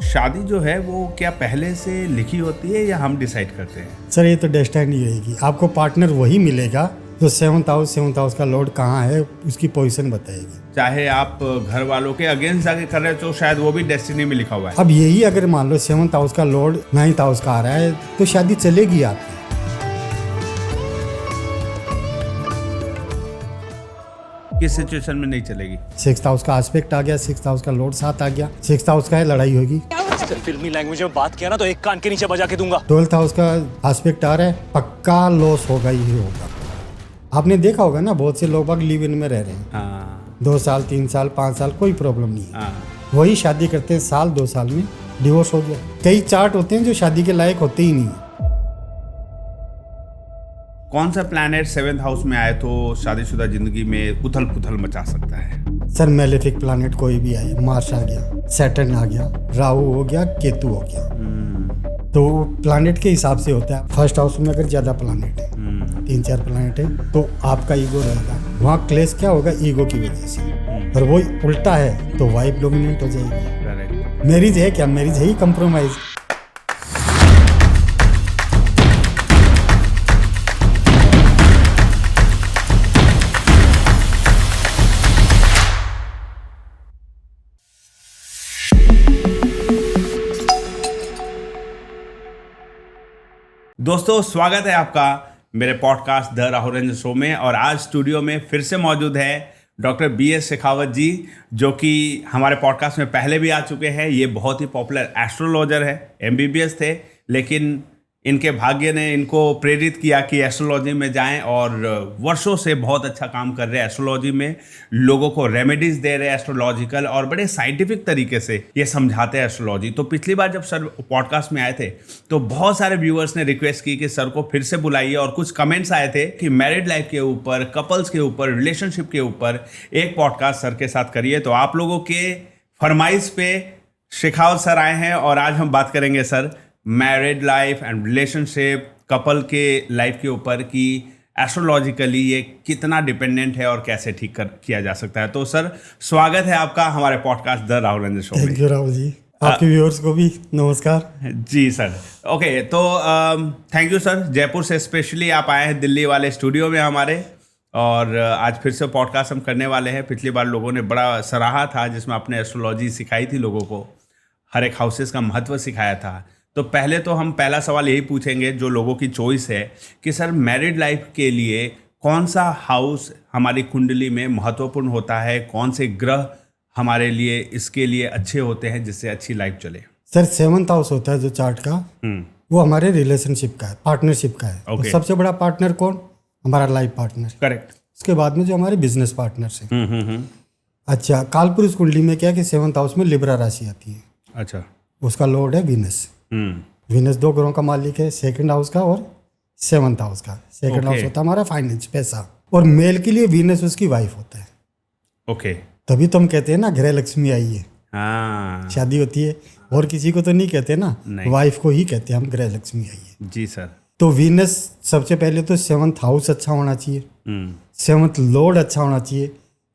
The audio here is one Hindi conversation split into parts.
शादी जो है वो क्या पहले से लिखी होती है या हम डिसाइड करते हैं? सर ये तो डेस्टिनी रहेगी, आपको पार्टनर वही मिलेगा जो सेवंथ हाउस का लॉर्ड कहाँ है उसकी पोजीशन बताएगी। चाहे आप घर वालों के अगेंस्ट जाके कर रहे हो तो शायद वो भी डेस्टिनी में लिखा हुआ है। अब यही अगर मान लो सेवंथ हाउस का लॉर्ड नाइन्थ हाउस का आ रहा है तो शादी चलेगी आपकी। किस सिचुएशन में नहीं चलेगी? सिक्स्थ हाउस का एस्पेक्ट आ गया, सिक्स्थ हाउस का लॉर्ड साथ आ गया, सिक्स्थ हाउस का है लड़ाई होगी। फिल्मी लैंग्वेज में बात किया ना तो एक कान के नीचे बजा के दूंगा। ट्वेल्थ हाउस का एस्पेक्ट आ रहा है, पक्का लॉस होगा ही होगा। आपने देखा होगा ना बहुत से लोग बाग लिव इन में रह रहे हैं, हाँ 2 साल 3 साल 5 साल कोई प्रॉब्लम नहीं है, हाँ। वही शादी करते हैं साल 2 साल में डिवोर्स हो गया। कई चार्ट होते हैं जो शादी के लायक होते ही नहीं है। कौन सा प्लैनेट 7th हाउस में आए तो शादीशुदा जिंदगी में उथल पुथल मचा सकता है? सर मेलेफिक प्लैनेट कोई भी आए, मार्स आ गया, सैटर्न आ गया, राहु हो गया, केतु हो गया, तो प्लैनेट के हिसाब से होता है। फर्स्ट हाउस में अगर ज्यादा प्लैनेट है, 3-4 प्लैनेट है तो आपका ईगो रहेगा, वहाँ क्लेश क्या होगा ईगो की वजह से। और वो उल्टा है तो वाइफ डोमिनेट हो जाएगी। करेक्ट। मैरिज है क्या, मैरिज है ही कंप्रोमाइज। दोस्तों स्वागत है आपका मेरे podcast the Rahul Ranjan show में। और आज स्टूडियो में फिर से मौजूद है डॉक्टर BS शेखावत जी, जो कि हमारे पॉडकास्ट में पहले भी आ चुके हैं। ये बहुत ही पॉपुलर एस्ट्रोलॉजर है, MBBS थे, लेकिन इनके भाग्य ने इनको प्रेरित किया कि एस्ट्रोलॉजी में जाएं और वर्षों से बहुत अच्छा काम कर रहे हैं एस्ट्रोलॉजी में। लोगों को रेमेडीज दे रहे हैं एस्ट्रोलॉजिकल और बड़े साइंटिफिक तरीके से ये समझाते हैं एस्ट्रोलॉजी। तो पिछली बार जब सर पॉडकास्ट में आए थे तो बहुत सारे व्यूअर्स ने रिक्वेस्ट की कि सर को फिर से बुलाइए, और कुछ कमेंट्स आए थे कि मैरिड लाइफ के ऊपर, कपल्स के ऊपर, रिलेशनशिप के ऊपर एक पॉडकास्ट सर के साथ करिए। तो आप लोगों के फरमाइश पे शेखावत सर आए हैं और आज हम बात करेंगे sir married life and relationship, couple के लाइफ के ऊपर कि एस्ट्रोलॉजिकली ये कितना डिपेंडेंट है और कैसे ठीक किया जा सकता है। तो सर स्वागत है आपका हमारे podcast the Rahul Ranjan show में। थैंक यू राहुल जी, आपके व्यूअर्स को भी नमस्कार। जी सर। ओके, तो थैंक यू सर। जयपुर से स्पेशली आप आए हैं दिल्ली वाले स्टूडियो में हमारे, और आज फिर से पॉडकास्ट हम करने वाले हैं। पिछली बार लोगों ने बड़ा सराहा था जिसमें आपने एस्ट्रोलॉजी सिखाई थी, लोगों को हर एक हाउसेस का महत्व सिखाया था। तो पहले तो हम पहला सवाल यही पूछेंगे जो लोगों की चॉइस है कि सर मैरिड लाइफ के लिए कौन सा हाउस हमारी कुंडली में महत्वपूर्ण होता है, कौन से ग्रह हमारे लिए इसके लिए अच्छे होते हैं जिससे अच्छी लाइफ चले? सर 7th हाउस होता है जो चार्ट का, वो हमारे रिलेशनशिप का है, पार्टनरशिप का है। Okay. तो सबसे बड़ा पार्टनर कौन? हमारा लाइफ पार्टनर। करेक्ट। उसके बाद में जो हमारे बिजनेस पार्टनर्स हैं। अच्छा, कालपुरुष कुंडली में क्या है कि 7th हाउस में लिब्रा राशि आती है। अच्छा। उसका लॉर्ड है वीनस। वीनस 2 ग्रहों का मालिक है, 2nd हाउस का और 7th हाउस का। 2nd हाउस होता है हमारा फाइनेंस, पैसा, और मेल के लिए वीनस उसकी वाइफ होता है। ओके। तभी तो हम कहते हैं ना गृह लक्ष्मी आई है। हाँ शादी होती है और किसी को तो नहीं कहते ना, वाइफ को ही कहते हैं हम गृह लक्ष्मी आई है। जी सर। तो वीनस सबसे पहले तो 7th हाउस अच्छा होना चाहिए, 7th लॉर्ड अच्छा होना चाहिए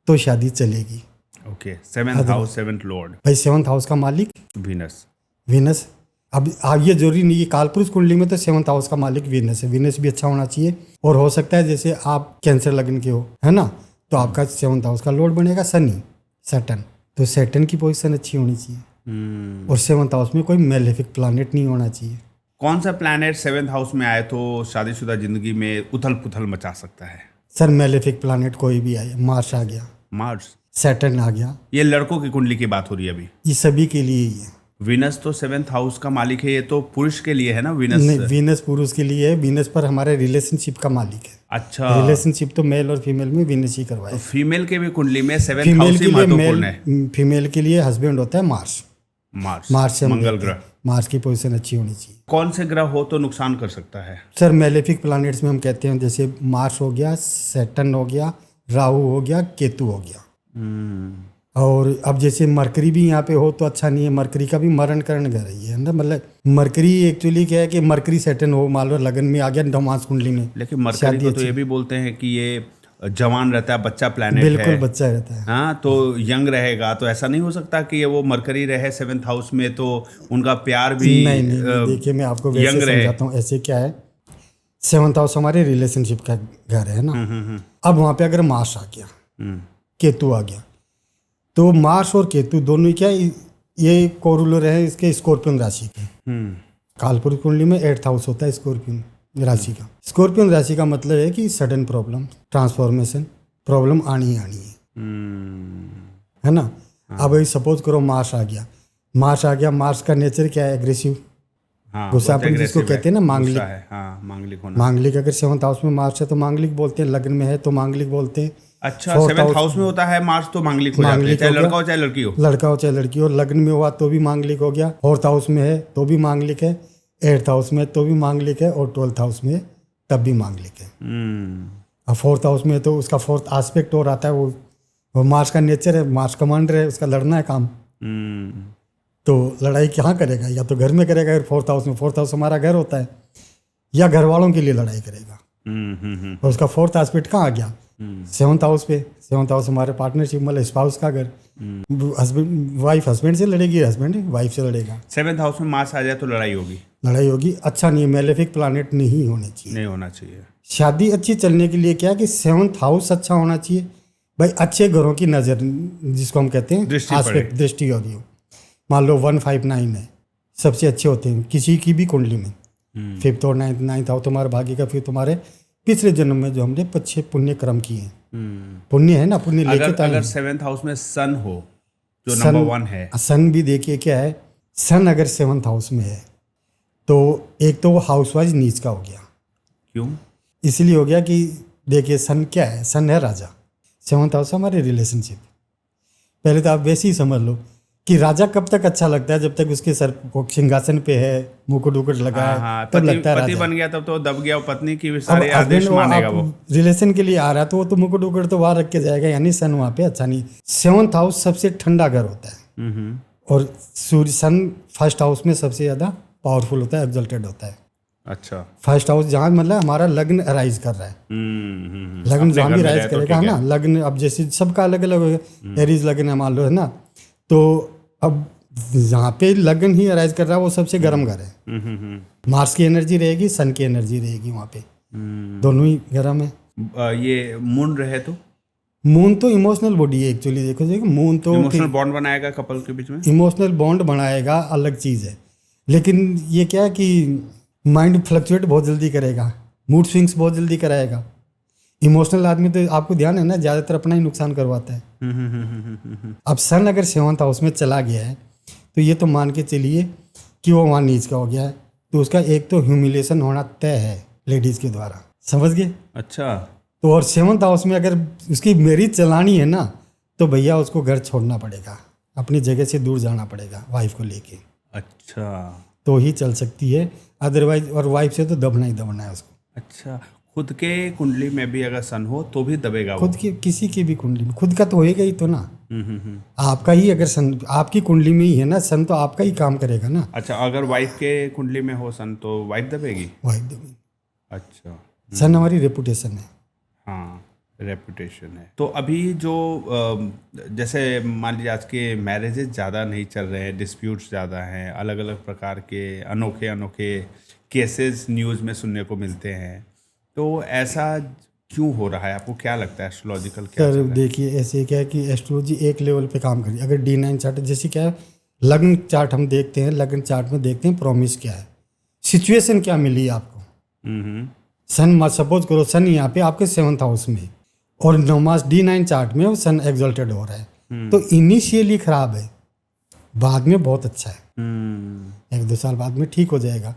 तो शादी चलेगी। Okay. 7th house, 7th Lord, भाई 7th हाउस का मालिक वीनस। वीनस। अब ये जरूरी नहीं कि कालपुरुष कुंडली में तो 7th हाउस का मालिक वीनस है, वीनस भी अच्छा होना चाहिए। और हो सकता है जैसे आप कैंसर लग्न के हो, है ना, तो आपका 7th हाउस का लॉर्ड बनेगा शनि, सैटर्न। तो सैटर्न की पोजीशन अच्छी होनी चाहिए और 7th हाउस में कोई मेलेफिक प्लैनेट नहीं होना चाहिए। कौन सा प्लैनेट 7th हाउस में आए तो शादीशुदा जिंदगी में उथल पुथल मचा सकता है? सर मेलेफिक प्लैनेट कोई भी आए, मार्स आ गया, मार्स, सैटर्न आ गया, ये लड़कों की कुंडली की बात हो रही है अभी। ये सभी के लिए ही है। वीनस तो 7th हाउस का मालिक है, ये तो पुरुष के लिए है ना वीनस? नहीं, वीनस पुरुष के लिए है। वीनस पर हमारे रिलेशनशिप का मालिक है। अच्छा। रिलेशनशिप तो मेल और फीमेल में वीनस ही करवाए। तो फीमेल के भी कुंडली में 7th फीमेल हाउस के ही लिए महत्वपूर्ण है। फीमेल के लिए हस्बैंड होता है मार्स। मार्स से मंगल ग्रह। मार्स की पोजीशन अच्छी होनी चाहिए। कौन से ग्रह हो तो नुकसान कर सकता है? सर मेलेफिक प्लैनेट्स में हम कहते हैं जैसे मार्स हो गया, सैटर्न हो गया, राहु हो गया, केतु हो गया। और अब जैसे मरकरी भी यहाँ पे हो तो अच्छा नहीं है। मरकरी का भी मरण करण कर रही है ना, मतलब मरकरी एक्चुअली क्या है कि मरकरी सैटर्न हो, मान लो लगन में आ गया नवमास कुंडली में, लेकिन मरकरी को तो ये भी बोलते हैं कि ये जवान रहता है, बच्चा प्लैनेट बिल्कुल है, बच्चा रहता है। हाँ, तो यंग रहेगा, तो ऐसा नहीं हो सकता कि ये वो मरकरी रहे 7th हाउस में तो उनका प्यार भी नहीं, देखिए मैं आपको वैसे यंग रहे। समझाता हूँ। ऐसे क्या है, 7th हाउस हमारे रिलेशनशिप का घर है ना। अब वहाँ पे अगर मार्स आ गया, केतु आ गया, तो मार्स और केतु दोनों ही क्या ये कोरुलर है इसके स्कॉर्पियन राशि के। कालपुरुष कुंडली में 8th हाउस होता है स्कॉर्पियन राशि का। स्कॉर्पियन राशि का मतलब है कि सडन प्रॉब्लम, ट्रांसफॉर्मेशन, प्रॉब्लम आनी ही आनी है ना। अब सपोज करो मार्स आ गया, मार्स का नेचर क्या है, एग्रेसिव, हाँ, गुस्सापन जिसको कहते हैं ना, मांगलिक। हाँ, मांगलिक होना। मांगलिक अगर 7th हाउस में मार्स है तो मांगलिक बोलते हैं, लग्न में है तो मांगलिक बोलते हैं। अच्छा, 7th हाउस में होता है मार्स तो मांगलिक हो जाते हैं, चाहे लड़का हो चाहे लड़की हो। लड़का हो चाहे लड़की हो, लग्न में हुआ तो भी मांगलिक हो गया, 4th हाउस में है तो भी मांगलिक है, 8th हाउस में तो भी मांगलिक है, और 12th हाउस में तब भी मांगलिक है। अब 4th हाउस में तो उसका 4th एस्पेक्ट और आता है, वो मार्स का नेचर है, मार्स कमांडर है, उसका लड़ना है काम। तो लड़ाई कहाँ करेगा, या तो घर में करेगा, 4th हाउस में, 4th हाउस हमारा घर होता है, या घर वालों के लिए लड़ाई करेगा। और उसका 4th एस्पेक्ट कहाँ आ गया, 7th हाउस पे। 7th हाउस हमारे पार्टनरशिप मतलब स्पाउस का घर। हस्बैंड वाइफ हस्बैंड से लड़ेगी, हस्बैंड वाइफ से लड़ेगा। 7th हाउस में मार्स आ जाए तो लड़ाई होगी। अच्छा नहीं, मेलेफिक प्लानेट नहीं होने चाहिए, नहीं होना चाहिए। शादी अच्छी चलने के लिए क्या है कि 7th हाउस अच्छा होना चाहिए भाई। अच्छे घरों की नज़र, जिसको हम कहते हैं दृष्टि होगी। मान लो 159 है, सबसे अच्छे होते हैं किसी की भी कुंडली में। 5th और 9th हाउस तुम्हारे भाग्य का, फिर तुम्हारे पिछले जन्म में जो हमने अच्छे पुण्य कर्म किए हैं, पुण्य है ना, पुण्य लेके। अगर 7th हाउस में सन हो, जो नंबर 1 है, सन भी देखिए क्या है, सन अगर 7th हाउस में है तो एक तो वो हाउस वाइज नीच का हो गया। क्यों? इसलिए हो गया कि देखिए सन क्या है, सन है राजा। 7th हाउस हमारे रिलेशनशिप। पहले तो आप वैसे ही समझ लो कि राजा कब तक अच्छा लगता है, जब तक उसके सर सिंहासन पे है, मुकुट उकुट लगा है, तब लगता है पति राजा। बन गया तब तो दब गया, पत्नी की सारे आदेश मानेगा वो। रिलेशन के लिए आ रहा है तो वो तो मुकुट उकुट तो वहां रख के जाएगा, यानी सन वहां पे अच्छा नहीं। 7th हाउस सबसे ठंडा घर होता है, और सूर्य सन 1st हाउस में सबसे ज्यादा पावरफुल होता है, एक्सल्टेड होता है। अच्छा, 1st हाउस जहाँ मतलब हमारा लग्न अराइज कर रहा है, लग्न जहाँ भी राइज करेगा ना, लग्न अब जैसे सबका अलग अलग होगा, एरीज लग्न है मान लो, है ना, तो अब जहाँ पे लग्न ही अराइज कर रहा है वो सबसे गर्म घर है। मार्स की एनर्जी रहेगी, सन की एनर्जी रहेगी वहाँ पे, दोनों ही गर्म है। ये मून रहे तो मून तो इमोशनल बॉडी है एक्चुअली, देखो मून तो इमोशनल बॉन्ड बनाएगा कपल के बीच में, इमोशनल बॉन्ड बनाएगा, अलग चीज़ है। लेकिन ये क्या है कि माइंड फ्लक्चुएट बहुत जल्दी करेगा, मूड स्विंग्स बहुत जल्दी कराएगा। इमोशनल आदमी तो आपको ध्यान है ना, ज़्यादातर अपना ही नुकसान करवाता है। अब सन अगर 7th हाउस में चला गया है तो ये तो मान के चलिए कि वो वहाँ नीच का हो गया है, तो उसका एक तो ह्यूमिलेशन होना तय है लेडीज़ के द्वारा, समझ गए। अच्छा, तो और 7th हाउस में अगर उसकी मैरिज चलानी है ना, तो भैया उसको घर छोड़ना पड़ेगा, अपनी जगह से दूर जाना पड़ेगा वाइफ को लेके। अच्छा, तो ही चल सकती है, अदरवाइज और वाइफ से तो दबना ही दबना है उसको। अच्छा, खुद के कुंडली में भी अगर सन हो तो भी दबेगा खुद की किसी की भी कुंडली में, खुद का तो होएगा ही तो ना। आपका ही अगर सन आपकी कुंडली में ही है ना, सन तो आपका ही काम करेगा ना। अच्छा, अगर वाइफ के कुंडली में हो सन तो वाइफ दबेगी। वाइफ दबेगी। अच्छा, सन हमारी रेपुटेशन है। हाँ, रेपुटेशन है। तो अभी जो जैसे मान लीजिए आज के मैरिजेज ज़्यादा नहीं चल रहे हैं, डिस्प्यूट्स ज़्यादा हैं, अलग अलग प्रकार के अनोखे अनोखे केसेस न्यूज़ में सुनने को मिलते हैं, तो ऐसा क्यों हो रहा है? आपको क्या लगता है? एस्ट्रोलॉजिकल क्या सर देखिए ऐसे क्या है कि एस्ट्रोलॉजी एक लेवल पे काम करी। अगर D9 चार्ट जैसे क्या है, लग्न चार्ट हम देखते हैं, लग्न चार्ट में देखते हैं प्रॉमिस क्या है, सिचुएशन क्या मिली आपको। सन सपोज करो सन यहाँ पे आपके 7th हाउस में, और नमाज D9 चार्ट में वो सन एक्सल्टेड हो रहा है, तो इनिशियली खराब है, बाद में बहुत अच्छा है, 1-2 साल बाद में ठीक हो जाएगा।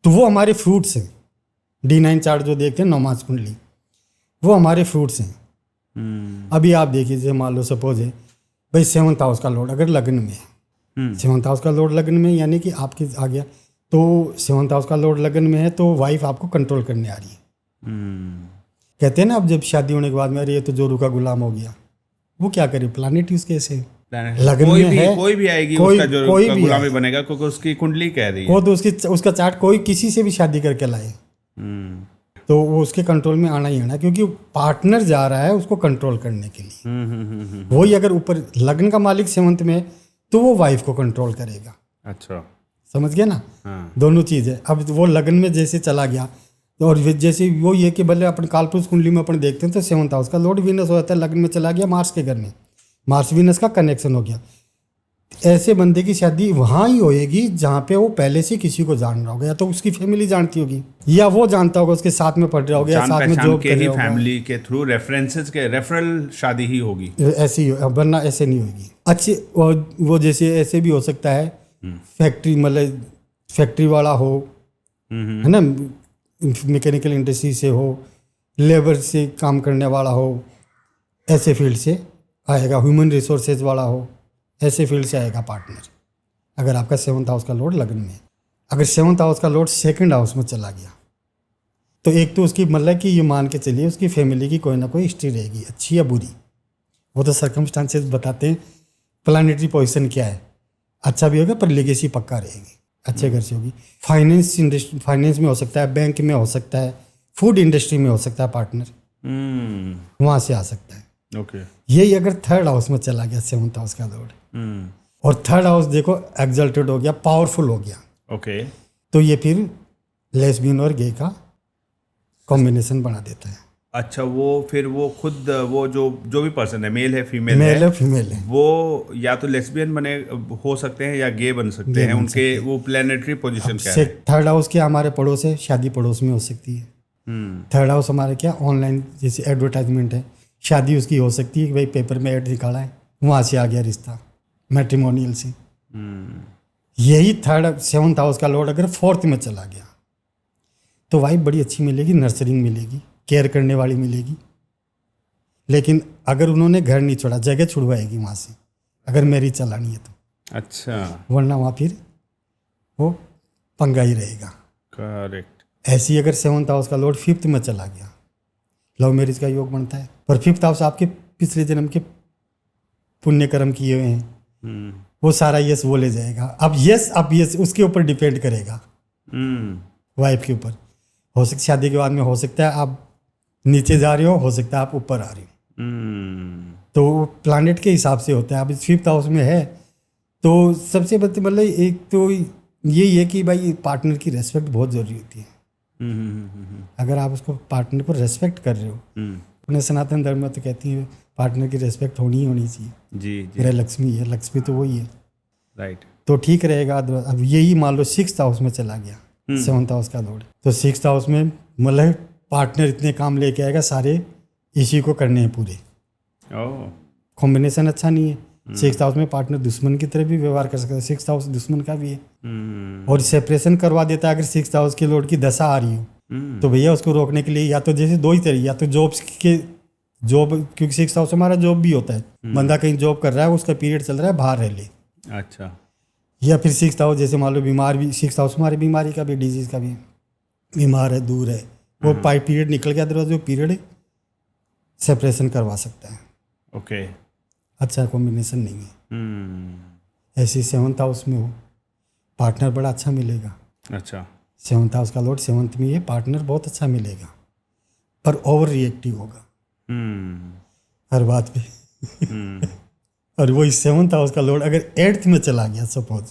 तो वो हमारे फ्रूट्स हैं। D9 चार्ट जो देखते हैं नमाज कुंडली, वो हमारे फ्रूट्स हैं। अभी आप देखिए जैसे मान लो सपोज है भाई 7th हाउस का लॉर्ड अगर लग्न में है, 7th हाउस का लॉर्ड लग्न में, यानी कि आपके आ गया, तो 7th हाउस का लॉर्ड लग्न में है तो वाइफ आपको कंट्रोल करने आ रही है। कहते हैं ना अब जब शादी होने के बाद में अरे ये तो जोरू का गुलाम हो गया, वो क्या करे, प्लानिट यूज कैसे लगन कोई में भी है, कोई भी आएगी कोई उसका जो कोई उसका भी गुलामी है। बनेगा क्योंकि उसकी कुंडली कह रही है। वो तो उसका चार्ट कोई किसी से भी शादी करके लाए, तो वो उसके कंट्रोल में आना ही आना, क्योंकि पार्टनर जा रहा है उसको कंट्रोल करने के लिए। वही अगर ऊपर लग्न का मालिक सेवंत में है, तो वो वाइफ को कंट्रोल करेगा। अच्छा, समझ गया ना? हाँ। दोनों चीज़ है। अब वो लगन में जैसे चला गया, और जैसे वो ये कि भले अपन कालपुरुष कुंडली में अपन देखते हैं तो सेवंथ हाउस का लॉर्ड वीनस हो जाता है, लगन में चला गया मार्स के घर में, मार्स वीनस का कनेक्शन हो गया। ऐसे बंदे की शादी वहाँ ही होएगी जहाँ पे वो पहले से किसी को जान रहा होगा, या तो उसकी फैमिली जानती होगी, या वो जानता होगा, उसके साथ में पढ़ रहा होगा, या जान साथ में पहचान जॉब के कर ही रहा होगा। फैमिली के थ्रू रेफरेंसेस के रेफरल शादी ही होगी। ऐसी ही वरना ऐसे नहीं होगी। अच्छे वो जैसे ऐसे भी हो सकता है, फैक्ट्री मतलब फैक्ट्री वाला हो, है ना, मैकेनिकल इंडस्ट्री से हो, लेबर से काम करने वाला हो, ऐसे फील्ड से आएगा, ह्यूमन रिसोर्सेज वाला हो, ऐसे फील्ड से आएगा पार्टनर। अगर आपका सेवंथ हाउस का लॉर्ड लग्न में है। अगर सेवंथ हाउस का लॉर्ड सेकंड हाउस में चला गया, तो एक तो उसकी मतलब कि ये मान के चलिए उसकी फैमिली की कोई ना कोई हिस्ट्री रहेगी, अच्छी या बुरी। वो तो सर्कमस्टांसेस बताते हैं प्लानिटरी पोजीशन क्या है, अच्छा भी होगा पर लेगेसी पक्का रहेगी, अच्छे घर से होगी। फाइनेंस इंडस्ट्री, फाइनेंस में हो सकता है, बैंक में हो सकता है, फूड इंडस्ट्री में हो सकता है पार्टनर, वहाँ से आ सकता है। ओके। यही अगर थर्ड हाउस में चला गया सेवंथ हाउस का लॉर्ड, और थर्ड हाउस देखो एग्जल्टेड हो गया, पावरफुल हो गया, ओके। तो ये फिर लेस्बियन और गे का कॉम्बिनेशन बना देता है। अच्छा, वो फिर वो खुद वो जो भी पर्सन है, मेल है फीमेल मेल है, है फीमेल है, वो या तो लेस्बियन बने हो सकते हैं या गे बन सकते हैं। उनके वो प्लेनेटरी पोजीशन क्या है? थर्ड हाउस क्या हमारे पड़ोस है, शादी पड़ोस में हो सकती है। थर्ड हाउस हमारे क्या ऑनलाइन जैसे एडवर्टाइजमेंट है, शादी उसकी हो सकती है कि भाई पेपर में ऐड निकाला है, वहाँ से आ गया रिश्ता मैट्रिमोनियल से। यही थर्ड सेवंथ हाउस का लॉर्ड अगर फोर्थ में चला गया, तो वाइफ बड़ी अच्छी मिलेगी, नर्सरिंग मिलेगी, केयर करने वाली मिलेगी। लेकिन अगर उन्होंने घर नहीं छोड़ा, जगह छुड़वाएगी वहाँ से, अगर मैरिज चलानी है तो। अच्छा, वरना वहाँ फिर वो पंगा ही रहेगा। करेक्ट। ऐसी अगर सेवंथ हाउस का लॉर्ड फिफ्थ में चला गया, लव मैरिज का योग बनता है। पर फिफ्थ हाउस आपके पिछले जन्म के पुण्य कर्म किए हुए हैं, वो सारा यस वो ले जाएगा। अब यस उसके ऊपर डिपेंड करेगा, वाइफ के ऊपर। हो सकता शादी के बाद में हो सकता है आप नीचे जा रहे हो सकता है आप ऊपर आ रहे हो, तो प्लानिट के हिसाब से होता है। अब फिफ्थ हाउस में है तो सबसे मतलब एक तो यही है कि भाई पार्टनर की रेस्पेक्ट बहुत ज़रूरी होती है। अगर आप उसको पार्टनर को रेस्पेक्ट कर रहे हो, अपने सनातन धर्म में तो कहती है पार्टनर की रेस्पेक्ट होनी ही होनी चाहिए। जी। मेरा लक्ष्मी है, लक्ष्मी तो वही है, राइट। तो ठीक रहेगा। अब यही मान लो सिक्स्थ हाउस में चला गया सेवंथ हाउस का लॉर्ड, तो सिक्स्थ हाउस में मतलब पार्टनर इतने काम लेके आएगा, सारे इसी को करने हैं पूरे। कॉम्बिनेशन अच्छा नहीं है। सिक्स्थ हाउस में पार्टनर दुश्मन की तरह भी व्यवहार कर सकता है, सिक्स्थ हाउस दुश्मन का भी है, और सेपरेशन करवा देता है। अगर सिक्स्थ हाउस के लॉर्ड की दशा आ रही हो तो भैया उसको रोकने के लिए या तो जैसे दो ही तरीके, या तो जॉब क्योंकि सिक्स्थ हाउस हमारा जॉब भी होता है, बंदा कहीं जॉब कर रहा है, उसका पीरियड चल रहा है, बाहर रह ले। अच्छा। या फिर सिक्स्थ हाउस जैसे मान लो बीमार भी, सिक्स्थ हाउस हमारी बीमारी का भी, डिजीज का भी, बीमार है, दूर है, वो पीरियड निकल गया दरवाजे, वो पीरियड सेपरेशन करवा सकता है। ओके। अच्छा कॉम्बिनेशन नहीं है। ऐसी सेवंथ हाउस में हो पार्टनर बड़ा अच्छा मिलेगा। अच्छा। सेवंथ हाउस का लॉर्ड सेवंथ में ये पार्टनर बहुत अच्छा मिलेगा, पर ओवर रिएक्टिव होगा हर बात पे। और वही सेवंथ हाउस का लॉर्ड अगर एट्थ में चला गया सपोज,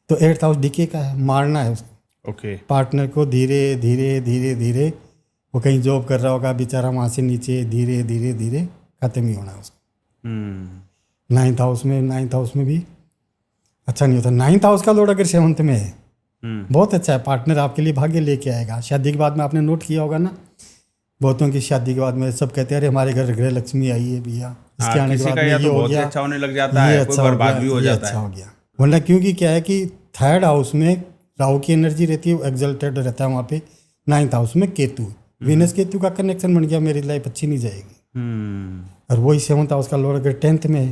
तो एट्थ हाउस डीके का है, मारना है उसको। ओके। पार्टनर को धीरे धीरे धीरे धीरे, वो कहीं जॉब कर रहा होगा बेचारा, वहाँ से नीचे धीरे धीरे धीरे खत्म ही होना है उसको। नाइन्थ हाउस में भी अच्छा नहीं होता। नाइन्थ हाउस का लॉर्ड अगर सेवंथ में है बहुत अच्छा है, पार्टनर आपके लिए भाग्य लेके आएगा। शादी के बाद में आपने नोट किया होगा ना, बहुतों की शादी के बाद में सब कहते हैं अरे हमारे घर गृह लक्ष्मी आई है भैया, इसके आने के बाद में ये हो गया, अच्छा होने लग जाता है, कोई बर्बाद भी हो जाता है। हो गया। वरना क्योंकि क्या है कि थर्ड हाउस में राहु की एनर्जी रहती है, एक्सल्टेड रहता है वहाँ पे। नाइन्थ हाउस में केतु, वीनस केतु का कनेक्शन बन गया, मेरी लाइफ अच्छी नहीं जाएगी। और वही सेवंथ हाउस का लॉर्ड अगर टेंथ में है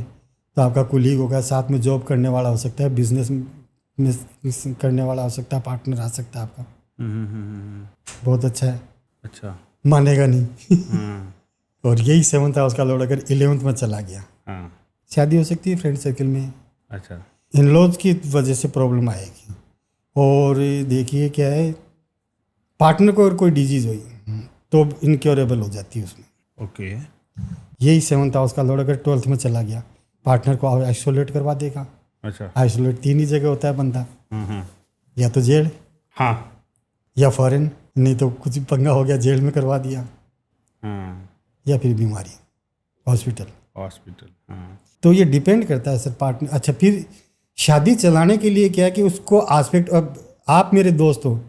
तो आपका कुलीग होगा, साथ में जॉब करने वाला हो सकता है, बिजनेस में करने वाला हो सकता है, पार्टनर आ सकता है आपका। बहुत अच्छा है। अच्छा मानेगा नहीं। और यही सेवंथ हाउस का लॉर्ड अगर 11th में चला गया, शादी हो सकती है फ्रेंड सर्कल में। अच्छा। इन लॉज की वजह से प्रॉब्लम आएगी। और देखिए क्या है, पार्टनर को अगर कोई डिजीज हुई तो इनक्योरेबल हो जाती है उसमें। ओके। यही 7th हाउस का लॉर्ड अगर 12th में चला गया, पार्टनर को आइसोलेट करवा देगा। अच्छा। आइसोलेट 3 ही जगह होता है बंदा, या तो जेल हाँ या फॉरेन, नहीं तो कुछ पंगा हो गया जेल में करवा दिया, हाँ। या फिर बीमारी हॉस्पिटल। हॉस्पिटल। हाँ। तो ये डिपेंड करता है सर पार्टनर। अच्छा, फिर शादी चलाने के लिए क्या है कि उसको आस्पेक्ट, अब आप मेरे दोस्त हो,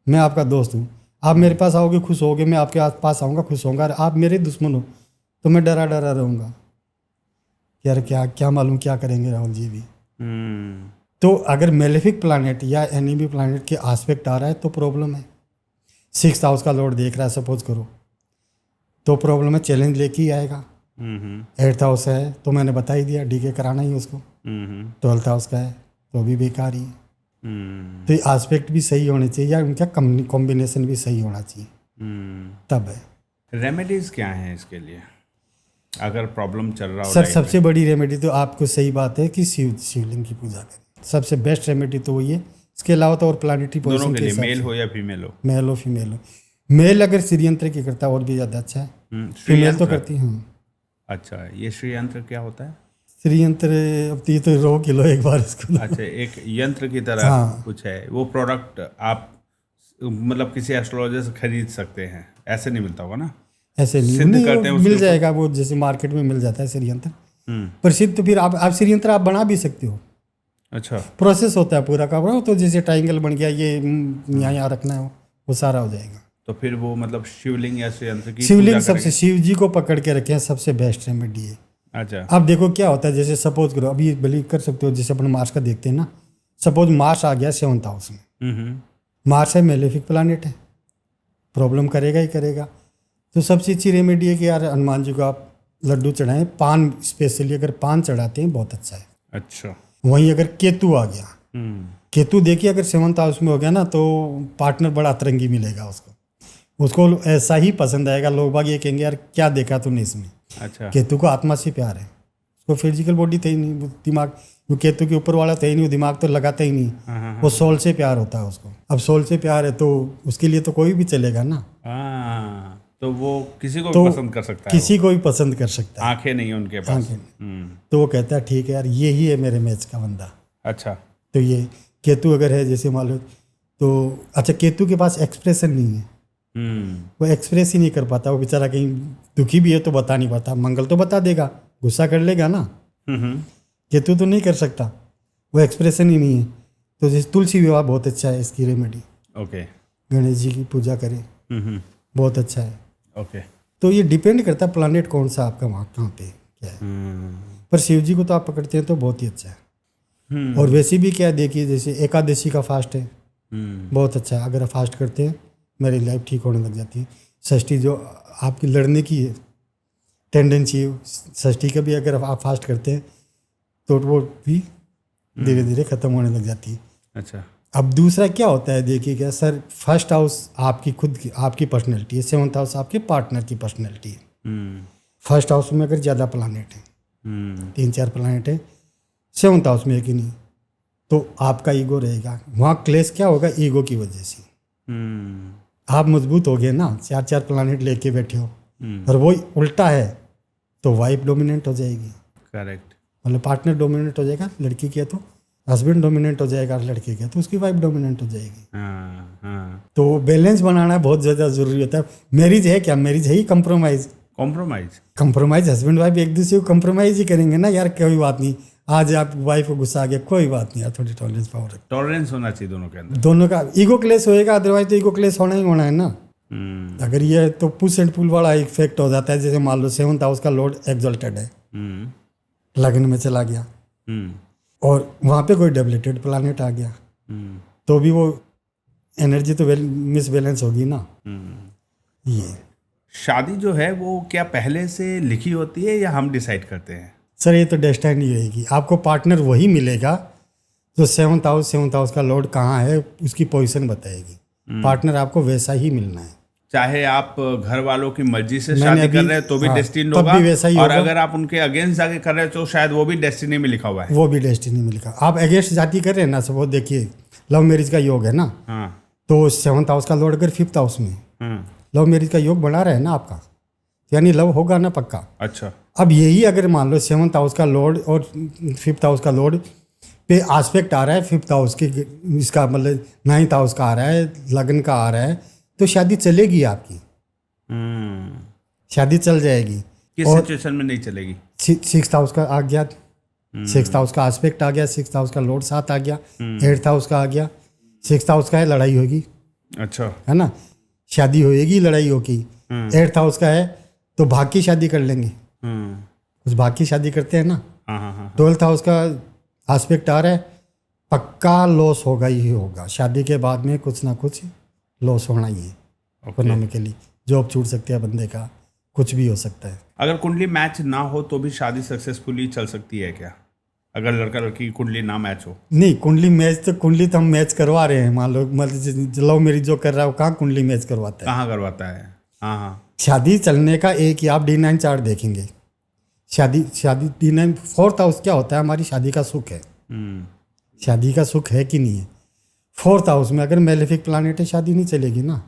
मैं आपका दोस्त हूँ, आप मेरे पास आओगे खुश होगे, मैं आपके पास आऊँगा खुश होऊंगा। और आप मेरे दुश्मन हो तो मैं डरा डरा रहूँगा, यार क्या क्या मालूम क्या करेंगे राहुल जी भी। तो अगर मेलेफिक प्लानट या एनिमी प्लानट के आस्पेक्ट आ रहा है तो प्रॉब्लम है। 6th हाउस का लॉर्ड देख रहा है सपोज करो, तो प्रॉब्लम है, चैलेंज लेके ही आएगा। 8th हाउस है तो मैंने बता ही दिया, डीके कराना ही उसको। 12th हाउस का है तो भी बेकार ही है। तो ये आस्पेक्ट भी सही होने चाहिए, या उनका कॉम्बिनेशन भी सही होना चाहिए, तब है। रेमेडीज क्या हैं इसके लिए अगर प्रॉब्लम चल रहा हो? सर सबसे बड़ी रेमेडी तो आपको सही बात है कि शिवलिंग की पूजा करें, सबसे बेस्ट रेमेडी तो वही है। इसके अलावा तो और प्लानिटरी दोनों पोजीशन के लिए, मेल हो या फीमेल हो? मेल हो फीमेल हो। मेल अगर श्रीयंत्र की करता है और भी ज़्यादा अच्छा है, फीमेल तो करती हूँ। अच्छा, ये श्रीयंत्र क्या होता है? श्रीयंत्र अब ये तो रो किलो एक बार इसको। अच्छा, एक यंत्र की तरह हाँ। कुछ है वो प्रोडक्ट, आप मतलब किसी एस्ट्रोलॉजर से खरीद सकते हैं, ऐसे नहीं मिलता होगा ना? ऐसे नहीं, सिद्ध करते हैं उसके मिल ऊपर? जाएगा वो, जैसे मार्केट में मिल जाता है श्रीयंत्र हम्म। प्रसिद्ध। तो फिर आप श्रीयंत्र आप बना भी सकते हो, अच्छा। प्रोसेस होता है पूरा का पूरा। तो जैसे ट्राइंगल बन गया, ये यहाँ रखना है, वो सारा हो जाएगा। तो फिर वो मतलब शिवलिंग या श्रीयंत्र की शिवलिंग पूजा सबसे, शिव जी को पकड़ के रखे हैं, सबसे बेस्ट रेमेडी है। अच्छा। अब देखो क्या होता है, जैसे सपोज करो, अभी बली कर सकते हो, जैसे अपन मार्स का देखते हैं ना, सपोज मार्स आ गया 7th हाउस में, मार्स है मेलेफिक प्लानिट है, प्रॉब्लम करेगा ही करेगा। तो सबसे अच्छी रेमेडी है कि यार हनुमान जी को आप लड्डू चढ़ाएं, पान स्पेशली अगर पान चढ़ाते हैं बहुत अच्छा है। अच्छा। वहीं अगर केतु आ गया, केतु देखिए अगर 7th हाउस में हो गया ना, तो पार्टनर बड़ा अतरंगी मिलेगा उसको ऐसा ही पसंद आएगा। लोग बाग ये कहेंगे यार क्या देखा तूने इसमें। अच्छा। केतु को आत्मा से प्यार है, उसको फिजिकल बॉडी तो ही नहीं, दिमाग, वो केतु के ऊपर वाला तो ही नहीं, वो दिमाग तो लगाता ही नहीं, वो सोल से प्यार होता है उसको। अब सोल से प्यार है तो उसके लिए तो कोई भी चलेगा ना। तो वो किसी को तो भी पसंद कर सकता है, किसी को भी पसंद कर सकता है, आंखें नहीं है उनके पास। तो वो कहता है ठीक है यार ये ही है मेरे मैच का बंदा। अच्छा। तो ये केतु अगर है जैसे मान लो, तो अच्छा केतु के पास एक्सप्रेशन नहीं है, वो एक्सप्रेस ही नहीं कर पाता, वो बेचारा कहीं दुखी भी है तो बता नहीं पाता। मंगल तो बता देगा, गुस्सा कर लेगा ना, केतु तो नहीं कर सकता, वो एक्सप्रेशन ही नहीं है। तो जैसे तुलसी विवाह बहुत अच्छा है इसकी रेमेडी। ओके। गणेश जी की पूजा करें, बहुत अच्छा है। ओके। तो ये डिपेंड करता है प्लानिट कौन सा आपका वहाँ कहाँ पे क्या है। पर शिव जी को तो आप पकड़ते हैं तो बहुत ही अच्छा है। और वैसे भी क्या है, देखिए जैसे एकादशी का फास्ट है, बहुत अच्छा है। अगर आप फास्ट करते हैं मेरी लाइफ ठीक होने लग जाती है। षष्ठी जो आपकी लड़ने की है टेंडेंसी, षष्ठी का भी अगर आप फास्ट करते हैं तो वो भी धीरे धीरे ख़त्म होने लग जाती है। अच्छा। अब दूसरा क्या होता है, देखिए क्या सर, फर्स्ट हाउस आपकी खुद की आपकी पर्सनैलिटी है, 7th हाउस आपके पार्टनर की पर्सनैलिटी है। फर्स्ट हाउस में अगर ज़्यादा प्लानेट है, 3-4 प्लानेट है, 7th हाउस में है कि नहीं, तो आपका ईगो रहेगा वहाँ। क्लेश क्या होगा, ईगो की वजह से। आप मजबूत हो गए ना, 4-4 प्लानेट लेके बैठे हो, और वो उल्टा है तो वाइफ डोमिनेंट हो जाएगी। करेक्ट। मतलब पार्टनर डोमिनेंट हो जाएगा, लड़की के तो हस्बैंड डोमिनेंट हो जाएगा, लड़के के तो उसकी वाइफ डोमिनेंट हो जाएगी। तो बैलेंस बनाना बहुत ज़्यादा ज़रूरी होता है। मैरिज है क्या, मैरिज है ही कंप्रोमाइज। कंप्रोमाइज हस्बैंड वाइफ एक दूसरे को कंप्रोमाइज ही करेंगे ना यार, कोई बात नहीं, आज आप वाइफ को गुस्सा आ गया, कोई बात नहीं यार, थोड़ी टॉलरेंस पावर रखो। टॉलरेंस होना चाहिए दोनों के अंदर, दोनों का ईगो क्लेश होएगा, अदरवाइज तो ईगो क्लेश होना ही होना है ना। अगर ये तो पुश एंड पुल वाला इफेक्ट हो जाता है, जैसे मान लो 7th हाउस का लॉर्ड एक्सल्टेड है, लग्न में चला गया और वहाँ पे कोई डेबिलिटेड प्लानेट आ गया, तो भी वो एनर्जी तो मिसबैलेंस होगी ना। ये शादी जो है वो क्या पहले से लिखी होती है या हम डिसाइड करते हैं? सर ये तो डेस्टिनी रहेगी, आपको पार्टनर वही मिलेगा जो 7th हाउस का लॉर्ड कहाँ है उसकी पोजीशन बताएगी। पार्टनर आपको वैसा ही मिलना है, चाहे आप घर वालों की मर्जी से शादी कर रहे हैं तो भी डेस्टिनी तब होगा, भी वैसा ही और होगा। अगर आप उनके अगेंस्ट जाके कर रहे हैं तो शायद वो भी डेस्टिनी में लिखा हुआ है। वो भी डेस्टिनी में लिखा। आप अगेंस्ट जाति कर रहे हैं ना, सब वो देखिए लव मैरिज का योग है ना, तो 7th हाउस का लॉर्ड अगर 5th हाउस में, लव मैरिज का योग बना रहा है ना आपका, यानी लव होगा ना पक्का। अच्छा। अब यही अगर मान लो 7th हाउस का लॉर्ड और 5th हाउस का लॉर्ड पे आस्पेक्ट आ रहा है, 5th हाउस के इसका मतलब 9th हाउस का आ रहा है, लगन का आ रहा है, तो शादी चलेगी आपकी, शादी चल जाएगी। किस और सिचुएशन में नहीं चलेगी? 6th हाउस का आ गया, 6th हाउस का आस्पेक्ट आ गया, 6th हाउस का लॉर्ड साथ आ गया, 8th हाउस का आ गया, 6th हाउस का है लड़ाई होगी, अच्छा। है ना, शादी होएगी लड़ाई होगी। 8th हाउस का है तो भाग की शादी कर लेंगे, कुछ भाग की शादी करते हैं ना। हाँ हाँ हाँ। 12th हाउस का आस्पेक्ट आ रहा है, पक्का लॉस होगा ही होगा, शादी के बाद में कुछ ना कुछ लॉस होना ही है इकोनॉमिकली, जॉब छूट सकती है बंदे का, कुछ भी हो सकता है। अगर कुंडली मैच ना हो तो भी शादी सक्सेसफुली चल सकती है क्या, अगर लड़का लड़की की कुंडली ना मैच हो? नहीं, कुंडली मैच तो कुंडली तो हम मैच करवा रहे हैं, मान लो मतलब लव मैरिज जो कर रहा है वो कहाँ कुंडली मैच करवाता है, कहाँ करवाता है? हाँ हाँ। शादी चलने का एक ही आप D9 चार्ट देखेंगे, शादी D9 4th हाउस क्या होता है, हमारी शादी का सुख है, शादी का सुख है कि नहीं है। 4th हाउस में अगर मेलेफिक प्लानिट है शादी नहीं चलेगी ना,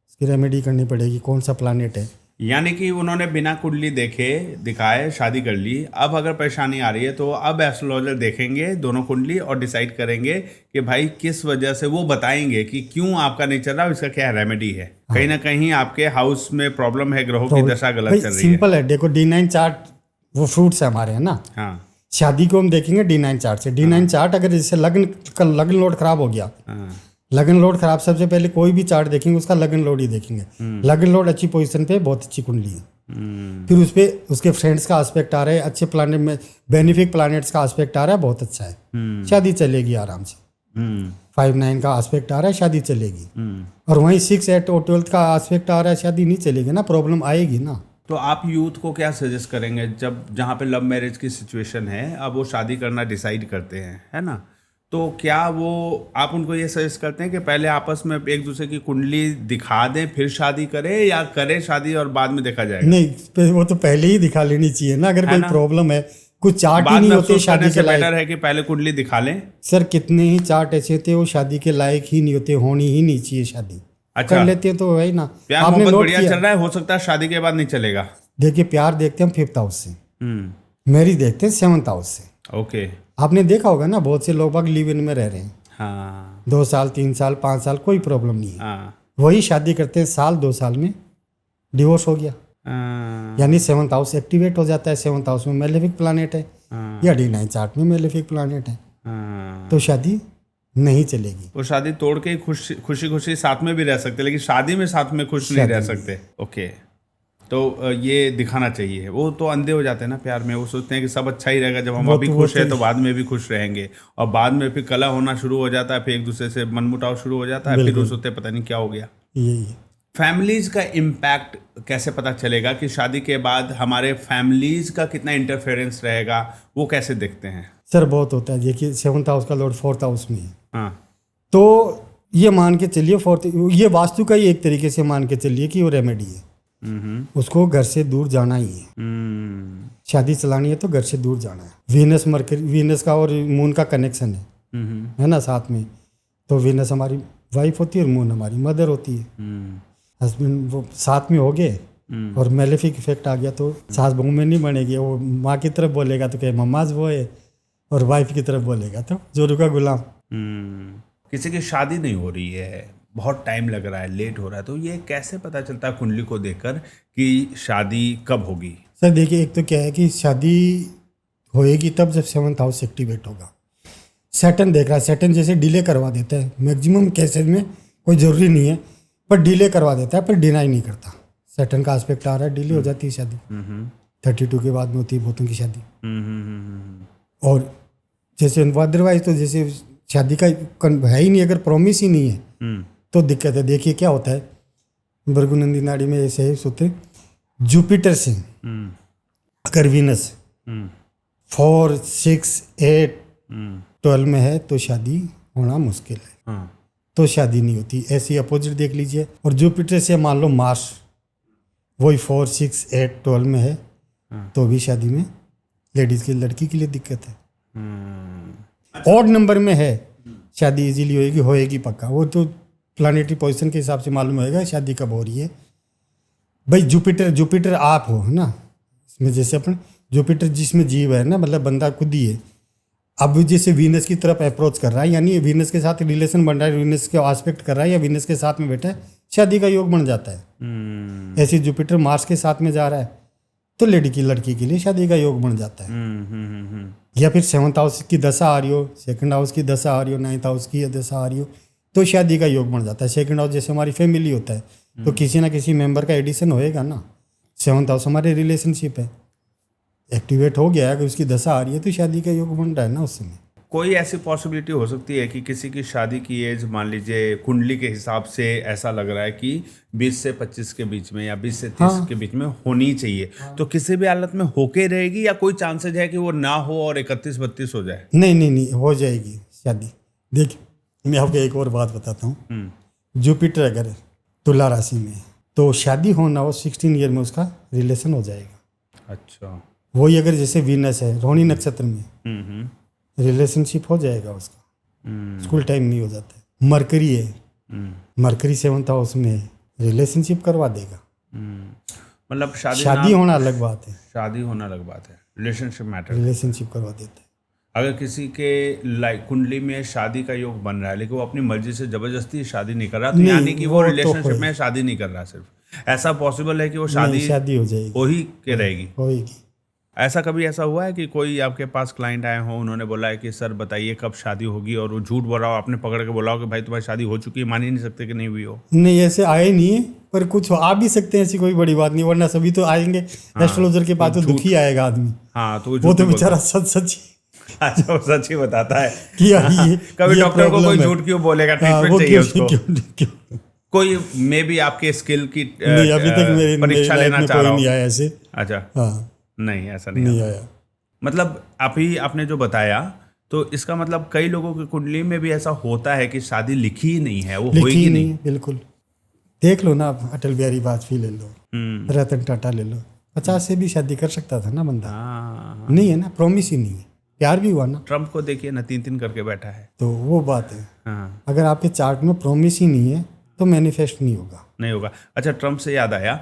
उसकी रेमेडी करनी पड़ेगी, कौन सा प्लानिट है। यानी कि उन्होंने बिना कुंडली देखे दिखाए शादी कर ली, अब अगर परेशानी आ रही है तो अब एस्ट्रोलॉजर देखेंगे दोनों कुंडली और डिसाइड करेंगे कि भाई किस वजह से, वो बताएंगे कि क्यों आपका नहीं चल रहा, इसका क्या रेमेडी है। कहीं ना कहीं आपके हाउस में प्रॉब्लम है, ग्रहों की दशा गलत चल रही है। सिंपल है, देखो D9 चार्ट वो फ्रूट्स है हमारे, है ना। हाँ शादी को हम देखेंगे D9 चार्ट से। D9 चार्ट अगर जैसे लगन लोड खराब हो गया, हाँ। लगन लोड खराब, सबसे पहले कोई भी चार्ट देखेंगे उसका लगन लोड ही देखेंगे। लगन लोड अच्छी पोजीशन पे, बहुत अच्छी कुंडली है। फिर उस पे उसके फ्रेंड्स का एस्पेक्ट आ रहा है, अच्छे प्लानेट में बेनिफिक प्लानेट्स का एस्पेक्ट आ रहा है, बहुत अच्छा है, शादी चलेगी आराम से। 5-9 का एस्पेक्ट आ रहा है, शादी चलेगी। और वहीं 6, 8 और 12th का एस्पेक्ट आ रहा है, शादी नहीं चलेगी ना, प्रॉब्लम आएगी ना। तो आप यूथ को क्या सजेस्ट करेंगे जब जहाँ पे लव मैरिज की सिचुएशन है, अब वो शादी करना डिसाइड करते हैं, है ना, तो क्या वो आप उनको ये सजेस्ट करते हैं कि पहले आपस में एक दूसरे की कुंडली दिखा दें फिर शादी करें, या करें शादी और बाद में देखा जाएगा? नहीं, वो तो पहले ही दिखा लेनी चाहिए ना, अगर कोई प्रॉब्लम है, कुछ चार्ट ही बाद नहीं में होते अफसोस शादी करने के से लायक। बेटर है कि पहले कुंडली दिखा लें। सर कितने ही चार्ट ऐसे होते हैं वो शादी के लायक ही नहीं होते, होनी ही नहीं चाहिए शादी। अच्छा। कर लेते हैं तो वही ना, प्यार आपने मोहब्बत नोट बढ़िया किया। चल रहा है, हो सकता है शादी के बाद नहीं चलेगा। देखिए प्यार देखते हैं हम 5th हाउस से, मैरिज देखते हैं 7th हाउस से। ओके। आपने देखा होगा ना, बहुत से लोग बाग लिव इन में रह रहे हैं, हाँ 2 साल 3 साल 5 साल कोई प्रॉब्लम नहीं है, हाँ वही शादी करते हैं, साल 2 साल में डिवोर्स हो गया, यानी 7th हाउस एक्टिवेट हो जाता है। 7th हाउस में मेलेफिक प्लानेट है, या D9 चार्ट में मेलेफिक प्लानेट है, तो शादी नहीं चलेगी। वो शादी तोड़ के खुशी खुशी साथ में भी रह सकते, लेकिन शादी में साथ में खुश नहीं रह सकते। ओके, तो ये दिखाना चाहिए। वो तो अंधे हो जाते हैं ना प्यार में, वो सोचते हैं कि सब अच्छा ही रहेगा, जब हम अभी खुश है तो बाद में भी खुश रहेंगे, और बाद में फिर कलह होना शुरू हो जाता है, फिर एक दूसरे से मनमुटाव शुरू हो जाता है, फिर वो सोचते पता नहीं क्या हो गया। यही है। फैमिलीज का इम्पैक्ट कैसे पता चलेगा कि शादी के बाद हमारे फैमिलीज का कितना इंटरफेरेंस रहेगा, वो कैसे देखते हैं? सर बहुत होता है, देखिए 7th हाउस का लॉर्ड 4th हाउस में है, हाँ। तो ये मान के चलिए 4th, ये वास्तु का ही एक तरीके से मान के चलिए कि वो रेमेडी है, उसको घर से दूर जाना ही है। शादी चलानी है तो घर से दूर जाना है। वीनस मरकरी, वीनस का और मून का कनेक्शन है ना साथ में, तो वीनस हमारी वाइफ होती है और मून हमारी मदर होती है। हस्बैंड वो साथ में हो गए और मेलेफिक इफेक्ट आ गया तो सास बहू में नहीं बनेगी, वो माँ की तरफ बोलेगा तो कहे मम्माज वो है, और वाइफ की तरफ बोलेगा तो जोरू का गुलाम। किसी की शादी नहीं हो रही है, बहुत टाइम लग रहा है, लेट हो रहा है, तो ये कैसे पता चलता है कुंडली को देखकर कि शादी कब होगी? सर देखिए, एक तो क्या है कि शादी होएगी तब जब 7th हाउस एक्टिवेट होगा। सैटर्न देख रहा है, सैटर्न जैसे डिले करवा देता है, मैक्सिमम केसेज में कोई ज़रूरी नहीं है पर डिले करवा देता है, पर डिनाई नहीं करता। सैटर्न का एस्पेक्ट आ रहा है, डिले हो जाती है शादी, 32 के बाद में होती है बहुतों की शादी। और जैसे अदरवाइज तो जैसे शादी का है ही नहीं, अगर प्रॉमिस ही नहीं है तो दिक्कत है। देखिए क्या होता है, भृगुनंदी नाड़ी में ऐसे है सोते, जुपिटर से अगर वीनस 4, 6, 8, 12 में है तो शादी होना मुश्किल है, तो शादी नहीं होती। ऐसी अपोजिट देख लीजिए। और जुपिटर से मान लो मार्स वही 4, 6, 8, 12 में है तो भी शादी में लेडीज की, लड़की के लिए दिक्कत है। ऑड नंबर में है शादी इजीली होएगी पक्का, वो तो प्लानिटरी पोजीशन के हिसाब से मालूम होएगा शादी कब हो रही है। भाई जुपिटर आप हो, है ना, इसमें जैसे अपन जुपिटर जिसमें जीव है ना, मतलब बंदा खुद ही है। अब जैसे वीनस की तरफ अप्रोच कर रहा है, यानी वीनस के साथ रिलेशन बन रहा है, वीनस के एस्पेक्ट कर रहा है या वीनस के साथ में बैठा है, शादी का योग बन जाता है। ऐसे जुपिटर मार्स के साथ में जा रहा है तो लड़की के लिए शादी का योग बन जाता है। या फिर 7th हाउस की दशा आ रही हो, 2nd हाउस की दशा आ रही हो, 9th हाउस की दशा आ रही हो, तो शादी का योग बन जाता है। 2nd हाउस जैसे हमारी फैमिली होता है तो किसी ना किसी मेंबर का एडिशन होएगा ना। 7th हाउस हमारे रिलेशनशिप है, एक्टिवेट हो गया है कि उसकी दशा आ रही है तो शादी का योग बन रहा है ना उस समय। कोई ऐसी पॉसिबिलिटी हो सकती है कि किसी की शादी की एज मान लीजिए कुंडली के हिसाब से ऐसा लग रहा है कि 20 से 25 के बीच में या 20 से 30 के बीच में होनी चाहिए, तो किसी भी हालत में होके रहेगी या कोई चांसेज है कि वो ना हो और 31-32 हो जाए? नहीं, हो जाएगी शादी। देखिए मैं आपको एक और बात बताता हूँ। जुपिटर अगर तुला राशि में है तो शादी होना हो 16 ईयर में उसका रिलेशन हो जाएगा। अच्छा, वही अगर जैसे वीनस है रोहिणी नक्षत्र में, रिलेशनशिप हो जाएगा उसका, स्कूल टाइम में हो जाता है। मरकरी है, मरकरी 7th हाउस में, रिलेशनशिप करवा देगा। मतलब शादी होना अलग बात है, शादी होना अलग बात है, रिलेशनशिप मैटर। रिलेशनशिप करवा देता है। अगर किसी के लाइक कुंडली में शादी का योग बन रहा है लेकिन वो अपनी मर्जी से जबरदस्ती शादी नहीं कर रहा, तो नहीं, यानी कि वो वो तो रिलेशनशिप में शादी नहीं कर रहा, सिर्फ ऐसा पॉसिबल है कि वो शादी हो जाएगी, हो ही के रहेगी। होगी। ऐसा कभी ऐसा हुआ है कि कोई आपके पास क्लाइंट आए हो, उन्होंने बोला है कि सर बताइए कब शादी होगी, और वो झूठ बोल रहा हो, आपने पकड़ के बोला हो कि भाई तुम्हारी शादी हो चुकी है, मान ही नहीं सकते कि नहीं हुई हो? नहीं ऐसे आए नहीं है, पर कुछ आ भी सकते हैं, ऐसी कोई बड़ी बात नहीं, वरना सभी तो आएंगे। एस्ट्रोलॉजर के पास तो दुखी आएगा आदमी। हाँ, तो वो तो बेचारा सच अच्छा, वो सच ही बताता है कि ये कभी डॉक्टर को कोई झूठ क्यों बोलेगा, ट्रीटमेंट चाहिए उसको। कोई मे बी आपके स्किल की नहीं, अभी तक मेरी परीक्षा लेना चाह रहा नहीं आया ऐसे। अच्छा, हाँ, नहीं ऐसा नहीं आया। मतलब आपने जो बताया, तो इसका मतलब कई लोगों की कुंडली में भी ऐसा होता है कि शादी लिखी ही नहीं है, वो होगी नहीं। बिल्कुल, देख लो ना, आप अटल बिहारी वाजपेयी ले लो, रतन टाटा ले लो, 50 से भी शादी कर सकता था ना बंदा। नहीं है ना, प्रॉमिस ही नहीं है, प्यार भी हुआ ना। ट्रम्प को देखिए ना, 3 करके बैठा है, तो वो बात है। हाँ। अगर आपके चार्ट में प्रॉमिस ही नहीं है तो मैनिफेस्ट नहीं होगा। अच्छा, ट्रम्प से याद आया,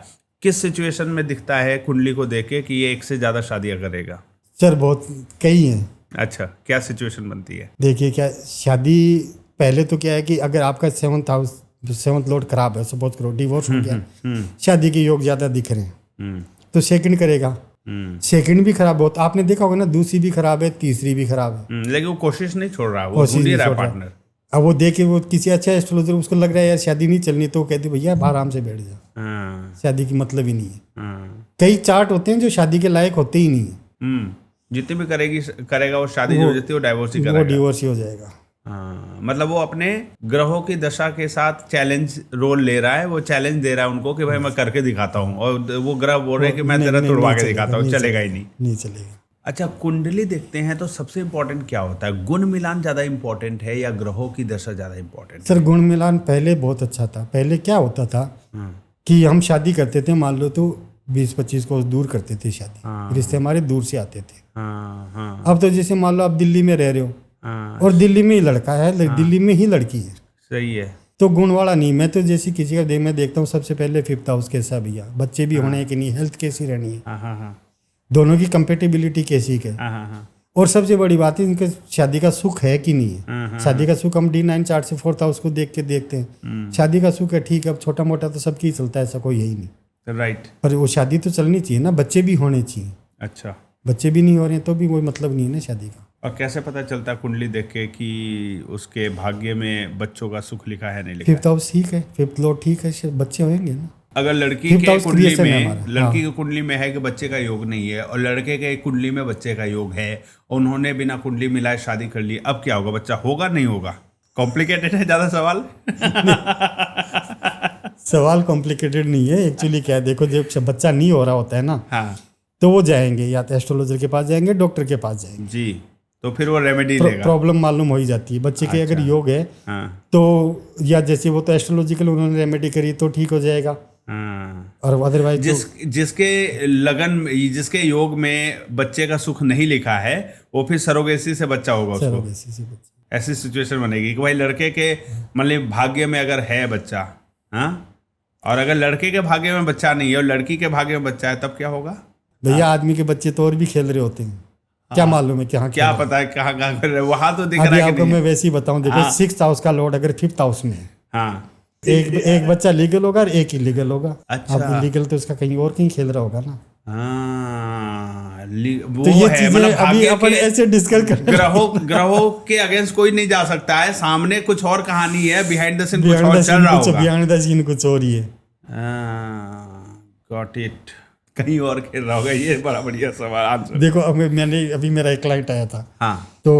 किस सिचुएशन में दिखता है कुंडली को देख के कि ये एक से ज्यादा शादियां करेगा? सर बहुत कई हैं। अच्छा, क्या सिचुएशन बनती है? देखिए, क्या शादी पहले तो क्या है कि अगर आपका 7th लॉर्ड खराब है, सपोज करो डिवोर्स हो गया, शादी के योग ज्यादा दिख रहे हैं, तो 2nd करेगा। 2nd भी खराब हो, तो आपने देखा होगा ना, दूसरी भी खराब है, तीसरी भी खराब है, लेकिन वो कोशिश नहीं छोड़ रहा, वो ढूंढ ही रहा पार्टनर। अब वो देखे, वो किसी अच्छा एस्ट्रोलॉजर उसको लग रहा है यार शादी नहीं चलनी, तो वो कहते भैया आराम से बैठ जा, शादी की मतलब ही नहीं है। कई चार्ट होते हैं जो शादी के लायक होते ही नहीं है। जितनी भी करेगा वो शादी जो हो जाती है वो डाइवोर्स ही करेगा, वो डिवोर्स ही हो जाएगा। हाँ, मतलब वो अपने ग्रहों की दशा के साथ चैलेंज रोल ले रहा है, वो चैलेंज दे रहा है उनको कि भाई मैं करके दिखाता हूँ, और वो ग्रह बोल रहे हैं कि मैं तेरा तुड़वा के दिखाता हूँ, चलेगा ही नहीं चलेगा। अच्छा, कुंडली देखते हैं तो सबसे इम्पोर्टेंट क्या होता है? गुण मिलान ज्यादा इम्पोर्टेंट है या ग्रहों की दशा ज्यादा इम्पोर्टेंट? सर गुण मिलान पहले बहुत अच्छा था। पहले क्या होता था कि हम शादी करते थे, मान लो तो 20-25 को दूर करते थे शादी, रिश्ते हमारे दूर से आते थे। अब तो जैसे मान लो आप दिल्ली में रह रहे हो और दिल्ली में ही लड़का है, दिल्ली में ही लड़की है, सही है, तो गुण वाला नहीं। मैं तो जैसे किसी का मैं देखता हूँ, सबसे पहले 5th हाउस कैसा भैया, बच्चे भी होने हैं कि नहीं, हेल्थ कैसी रहनी है, दोनों की कंपेटेबिलिटी कैसी है, और सबसे बड़ी बात है इनके शादी का सुख है कि नहीं है। शादी का सुख हम D9 चार्ट से 4th हाउस को देख के देखते हैं, शादी का सुख है, ठीक है, अब छोटा मोटा तो सबकी चलता है, ऐसा कोई है ही नहीं, राइट, पर वो शादी तो चलनी चाहिए ना, बच्चे भी होने चाहिए। अच्छा, बच्चे भी नहीं हो रहे हैं तो भी कोई मतलब नहीं है ना शादी का। और कैसे पता चलता है कुंडली देख के कि उसके भाग्य में बच्चों का सुख लिखा है नहीं लिखा? 5th हाउस ठीक है, 5th लॉर्ड ठीक है, बच्चे होंगे ना। अगर लड़की के कुंडली में लड़की की कुंडली में है कि बच्चे का योग नहीं है और लड़के के कुंडली में बच्चे का योग है, उन्होंने बिना कुंडली मिलाए शादी कर ली, अब क्या होगा? बच्चा होगा नहीं होगा? कॉम्प्लिकेटेड है ज़्यादा सवाल? सवाल कॉम्प्लिकेटेड नहीं है एक्चुअली। क्या है, देखो जब बच्चा नहीं हो रहा होता है ना, हाँ, तो वो जाएंगे या तो एस्ट्रोलॉजर के पास जाएंगे, डॉक्टर के पास जाएंगे जी, तो फिर वो रेमेडी लेगा। प्रॉब्लम मालूम हो ही जाती है बच्चे के। अगर योग है तो या जैसे वो तो एस्ट्रोलॉजिकल उन्होंने रेमेडी करी तो ठीक हो जाएगा, और अदरवाइज जिसके योग में बच्चे का सुख नहीं लिखा है वो फिर सरोगेसी से बच्चा होगा उसको। ऐसी सिचुएशन बनेगी कि भाई लड़के के मतलब भाग्य में अगर है बच्चा, हाँ, और अगर लड़के के भाग्य में बच्चा नहीं है और लड़की के भाग्य में बच्चा है तब क्या होगा? भैया आदमी के बच्चे तो और भी खेल रहे होते हैं, क्या मालूम है क्या क्या पता है कहाँ कहाँ कर रहे हैं, वहां तो दिख अभी रहा है कि आपको नहीं मैं है। वैसे ही बताऊं, देखो 6th हाउस का लॉर्ड अगर 5th हाउस में है, हाँ एक बच्चा लीगल होगा और एक इलीगल होगा। अच्छा। अब इलीगल तो उसका कहीं और कहीं खेल रहा होगा ना। हाँ, वो तो ये है चीजें मतलब अभी भाग्य अपन के ऐसे डिस्कस कर ग्रहों के अगेंस्ट कोई नहीं जा सकता है, सामने कुछ और कहानी है, बिहाइंड द सीन कुछ और चल रहा होगा। बिहाइंड द सीन कुछ और ही है। गॉट इट, कहीं और खेल रहा होगा। ये बड़ा बढ़िया सवाल आंसर। देखो अब मैंने अभी मेरा एक क्लाइंट आया था, हाँ। तो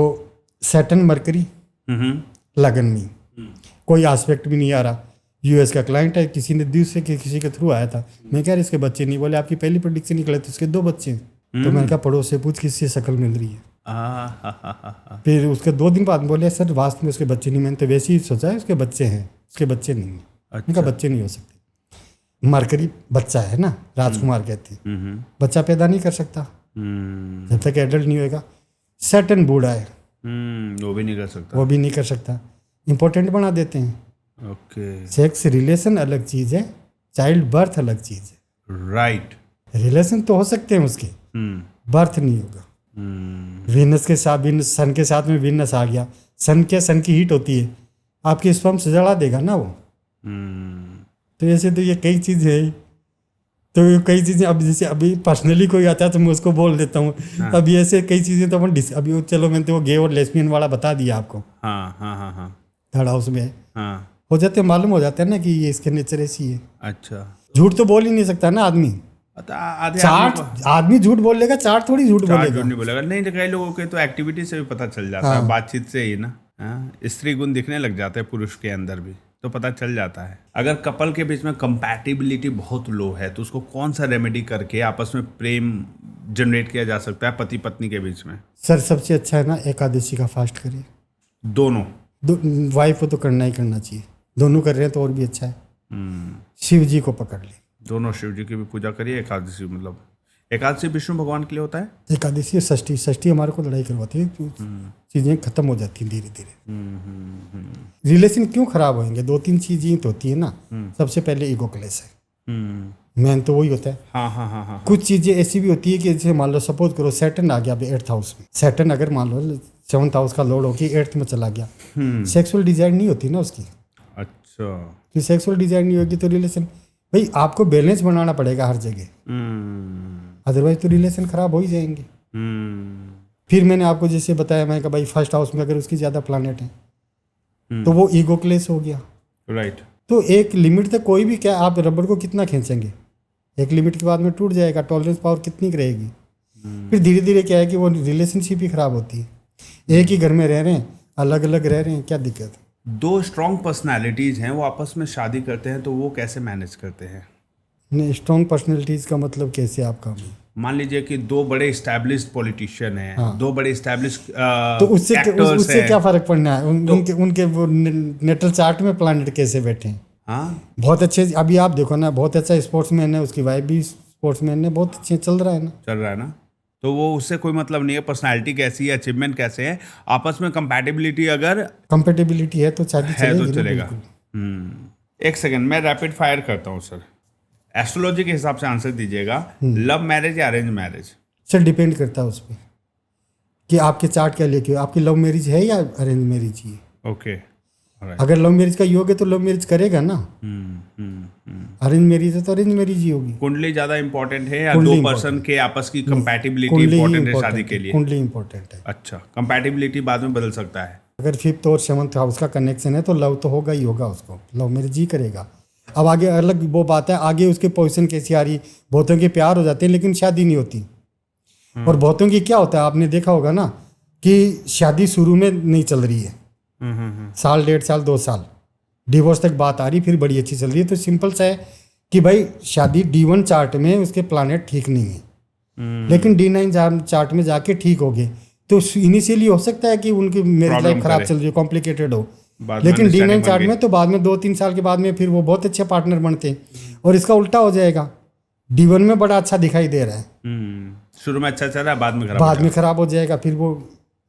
सैटर्न मरकरी हम्म लगन में कोई एस्पेक्ट भी नहीं आ रहा। यूएस का क्लाइंट है, किसी ने दूसरे के किसी के थ्रू आया था। मैं कह रहा इसके बच्चे नहीं, बोले आपकी पहली प्रेडिक्शन निकले तो इसके 2 बच्चे हैं। तो मैंने कहा पड़ोस से पूछ किससे शक्ल मिल रही है। फिर उसके 2 दिन बाद बोले सर वास्तव में उसके बच्चे नहीं, मैंने तो वैसे ही सोचा है उसके बच्चे हैं, उसके बच्चे नहीं हैं। मैंने कहा बच्चे नहीं हो सकते, मरकरी बच्चा है ना, राजकुमार कहते हैं, बच्चा पैदा नहीं कर सकता जब तक एडल्ट नहीं होएगा। सैटर्न बूढ़ा है, वो भी नहीं कर सकता। वो भी नहीं कर सकता, इंपॉर्टेंट बना देते हैं। ओके, सेक्स रिलेशन अलग चीज है, चाइल्ड बर्थ अलग चीज है। राइट। रिलेशन तो हो सकते हैं उसके, बर्थ नहीं होगा। वीनस के साथ, सन के साथ में वीनस आ गया, सन की हीट होती है, आपके स्पर्म से जला देगा ना वो। तो ऐसे तो ये कई चीजें है, तो ये कई चीजें अब जैसे अभी पर्सनली कोई आता है तो मैं उसको बोल देता हूँ। अभी ऐसे कई चीजें तो अपन अभी चलो मैंने तो वो गे और लेस्बियन वाला बता दिया आपको, हाँ हाँ हाँ हाँ 3rd हाउस में हाँ। हो जाते हैं, मालूम हो जाता है ना कि ये इसके नेचर ऐसी है। अच्छा, झूठ तो बोल ही नहीं सकता ना आदमी, आधे चार्ट आदमी झूठ बोल लेगा, चार्ट थोड़ी झूठ चार बोलेगा। जो नहीं बोलेगा। नहीं तो कई लोगों के तो एक्टिविटी से भी पता चल जाता है, बातचीत से ही ना। हाँ, स्त्री गुण दिखने लग जाते हैं पुरुष के अंदर भी, तो पता चल जाता है। अगर कपल के बीच में कंपैटिबिलिटी बहुत लो है तो उसको कौन सा रेमेडी करके आपस में प्रेम जनरेट किया जा सकता है पति पत्नी के बीच में? सर सबसे अच्छा है ना एकादशी का फास्ट करिए। दोनों वाइफ को तो करना ही करना चाहिए, दोनों कर रहे हैं तो और भी अच्छा है। शिव जी को पकड़ ले, दोनों शिव जी की भी पूजा करिए। एकादशी मतलब एकादशी विष्णु भगवान के लिए होता है। एकादशी षष्ठी हमारे को लड़ाई करवाती है, चीजें खत्म हो जाती हैं धीरे धीरे। रिलेशन क्यों खराब होंगे? 2-3 चीजें तो होती है ना। सबसे पहले ईगो क्लेश है, मेन तो वही होता है। हाँ हाँ हाँ हाँ। कुछ चीजें ऐसी भी होती है कि जैसे मान लो सपोज करो सैटर्न आ गया अभी 8th हाउस में, सैटर्न अगर मान लो 7th हाउस का लॉर्ड होगी 8th में चला गया, सेक्सुअल डिजायर नहीं होती ना उसकी। अच्छा, कि सेक्सुअल डिजायर नहीं होगी तो रिलेशन, भाई आपको बैलेंस बनाना पड़ेगा हर जगह, अदरवाइज तो रिलेशन खराब हो ही जाएंगे। फिर मैंने आपको जैसे बताया, मैं कहा भाई 1st हाउस में अगर उसकी ज्यादा प्लानेट है तो वो ईगो क्लेश हो गया। राइट। तो एक लिमिट तक कोई भी, क्या आप रबड़ को कितना खींचेंगे, एक लिमिट के बाद में टूट जाएगा। टॉलरेंस पावर कितनी की रहेगी? फिर धीरे धीरे क्या है कि वो रिलेशनशिप ही खराब होती है। एक ही घर में रह रहे हैं, अलग अलग रह रहे हैं, क्या दिक्कत है? 2 स्ट्रॉन्ग पर्सनालिटीज हैं, वो आपस में शादी करते हैं तो वो कैसे मैनेज करते हैं? नहीं, स्ट्रॉन्ग पर्सनैलिटीज का मतलब कैसे आपका? मान लीजिए कि 2 बड़े स्टैब्लिश्ड पॉलिटिशियन हैं, 2 बड़े स्टैब्लिश्ड तो उससे क्या फर्क पड़ना है? उनके वो नेटल चार्ट में प्लैनेट कैसे बैठे हैं। हाँ, बहुत अच्छे, अभी आप देखो ना, बहुत अच्छा स्पोर्ट्समैन है, उसकी वाइफ भी स्पोर्ट्समैन है, बहुत अच्छे चल रहा है ना। चल रहा है ना, तो वो उससे कोई मतलब नहीं है पर्सनालिटी कैसी है, अचीवमेंट कैसे है, आपस में कंपैटिबिलिटी अगर कंपेटेबिलिटी है तो शादी है तो चलेगी ना, चलेगा। बिल्कुल। 1 सेकंड मैं रैपिड फायर करता हूँ सर, एस्ट्रोलॉजी के हिसाब से आंसर दीजिएगा। लव मैरिज या अरेंज मैरिज? सर डिपेंड करता है उस पर कि आपके चार्ट क्या लेके, आपकी लव मैरिज है या अरेंज मैरिज ही है। ओके, अगर लव मैरिज का योग है तो लव मैरिज करेगा ना, अरेंज मैरिज है तो अरेंज मैरिज ही होगी। कुंडली ज्यादा इंपॉर्टेंट है या कुंडली 2 पर्सन के आपस की कंपैटिबिलिटी इंपॉर्टेंट है शादी के लिए? कुंडली इंपॉर्टेंट है। अच्छा, कंपैटिबिलिटी बाद में बदल सकता है। अगर 5th और 7th हाउस का कनेक्शन है तो लव तो होगा ही होगा, उसको लव मैरिज ही करेगा। अब आगे अलग वो बात है, आगे उसके पोजीशन कैसी आ रही। बहुतों के प्यार हो जाते हैं लेकिन शादी नहीं होती, और बहुतों की क्या होता है आपने देखा होगा ना कि शादी शुरू में नहीं चल रही है, साल 1.5 साल 2 साल डिवोर्स तक बात आ रही, फिर बड़ी अच्छी चल रही है। तो सिंपल सा है कि भाई शादी D1 चार्ट में उसके प्लानेट ठीक नहीं है, लेकिन D9 चार्ट में जाके ठीक हो गए तो इनिशियली हो सकता है कि उनकी मैरिज लाइफ खराब चल रही हो, कॉम्प्लिकेटेड हो, लेकिन D9 चार्ट में तो बाद में 2-3 साल के बाद में फिर वो बहुत अच्छे पार्टनर बनते हैं। और इसका उल्टा हो जाएगा, D1 में बड़ा अच्छा दिखाई दे रहा है, शुरू में अच्छा चल रहा है, बाद में खराब हो जाएगा, फिर वो